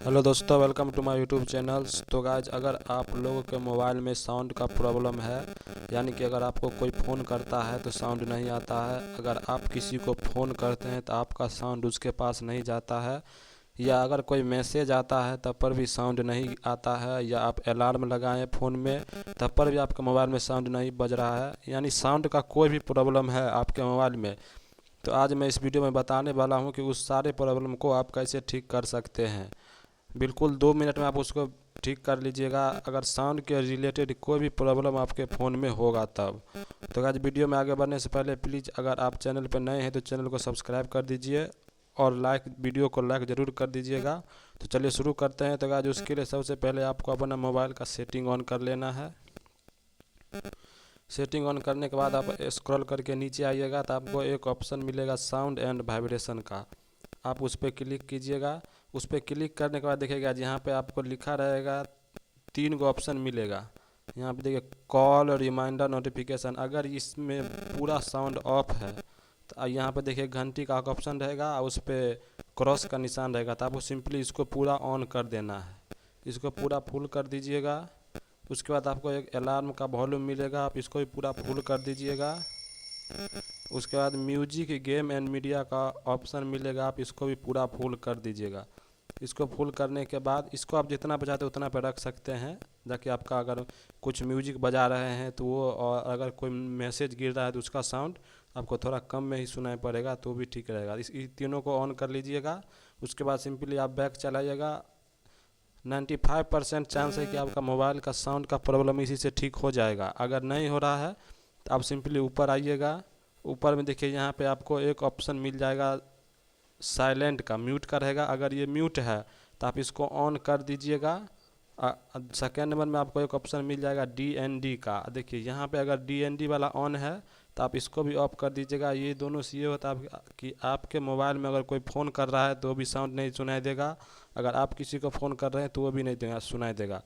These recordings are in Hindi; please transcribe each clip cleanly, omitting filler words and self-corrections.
हेलो दोस्तों, welcome to my YouTube channels. तो गाइज, अगर आप लोगों के मोबाइल में साउंड का प्रॉब्लम है, यानी कि अगर आपको कोई फ़ोन करता है तो साउंड नहीं आता है, अगर आप किसी को फ़ोन करते हैं तो आपका साउंड उसके पास नहीं जाता है, या अगर कोई मैसेज आता है तब पर भी साउंड नहीं आता है, या आप अलार्म लगाएं फ़ोन में तब पर भी आपके मोबाइल में साउंड नहीं बज रहा है, यानी साउंड का कोई भी प्रॉब्लम है आपके मोबाइल में, तो आज मैं इस वीडियो में बताने वाला हूं कि उस सारे प्रॉब्लम को आप कैसे ठीक कर सकते हैं। बिल्कुल 2 मिनट में आप उसको ठीक कर लीजिएगा, अगर साउंड के रिलेटेड कोई भी प्रॉब्लम आपके फ़ोन में होगा तब। तो आज वीडियो में आगे बढ़ने से पहले प्लीज़, अगर आप चैनल पर नए हैं तो चैनल को सब्सक्राइब कर दीजिए और वीडियो को लाइक ज़रूर कर दीजिएगा। तो चलिए शुरू करते हैं। तो आज उसके लिए सबसे पहले आपको अपना मोबाइल का सेटिंग ऑन कर लेना है। सेटिंग ऑन करने के बाद आप स्क्रॉल करके नीचे आइएगा तो आपको एक ऑप्शन मिलेगा साउंड एंड वाइब्रेशन का, आप उस पर क्लिक कीजिएगा। उस पर क्लिक करने के बाद देखिएगा यहाँ पे आपको लिखा रहेगा 3 ऑप्शन मिलेगा। यहाँ पे देखिए कॉल, रिमाइंडर, नोटिफिकेशन। अगर इसमें पूरा साउंड ऑफ है तो यहाँ पे देखिए घंटी का ऑप्शन रहेगा और उस पर क्रॉस का निशान रहेगा, तो आपको सिंपली इसको पूरा ऑन कर देना है। इसको पूरा फुल कर दीजिएगा। उसके बाद आपको एक अलार्म का वॉल्यूम मिलेगा, आप इसको भी पूरा फुल कर दीजिएगा। उसके बाद म्यूजिक, गेम एंड मीडिया का ऑप्शन मिलेगा, आप इसको भी पूरा फुल कर दीजिएगा। इसको फुल करने के बाद इसको आप जितना बजाते उतना पे रख सकते हैं, ताकि आपका अगर कुछ म्यूजिक बजा रहे हैं तो वो, और अगर कोई मैसेज गिर रहा है तो उसका साउंड आपको थोड़ा कम में ही सुनाई पड़ेगा, तो भी ठीक रहेगा। इस तीनों को ऑन कर लीजिएगा। उसके बाद सिंपली आप बैक चलाइएगा। 95% चांस है कि आपका मोबाइल का साउंड का प्रॉब्लम इसी से ठीक हो जाएगा। अगर नहीं हो रहा है तो आप सिंपली ऊपर आइएगा। ऊपर में देखिए यहाँ पे आपको एक ऑप्शन मिल जाएगा साइलेंट का, म्यूट का रहेगा। अगर ये म्यूट है तो आप इसको ऑन कर दीजिएगा। सेकेंड नंबर में आपको एक ऑप्शन मिल जाएगा DND का। देखिए यहाँ पे अगर DND वाला ऑन है तो आप इसको भी ऑफ कर दीजिएगा। ये दोनों से ये होता है कि आपके मोबाइल में अगर कोई फ़ोन कर रहा है तो भी साउंड नहीं सुनाई देगा, अगर आप किसी को फ़ोन कर रहे हैं तो वो भी नहीं देगा, सुनाई देगा।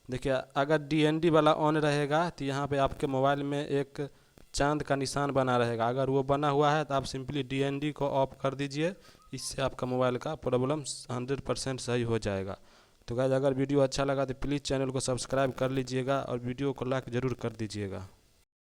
देखिए अगर DND वाला ऑन रहेगा तो यहाँ पे आपके मोबाइल में एक चांद का निशान बना रहेगा, अगर वो बना हुआ है तो आप सिंपली DND को ऑफ कर दीजिए। इससे आपका मोबाइल का प्रॉब्लम 100% सही हो जाएगा। तो गाइस, अगर वीडियो अच्छा लगा तो प्लीज़ चैनल को सब्सक्राइब कर लीजिएगा और वीडियो को लाइक ज़रूर कर दीजिएगा।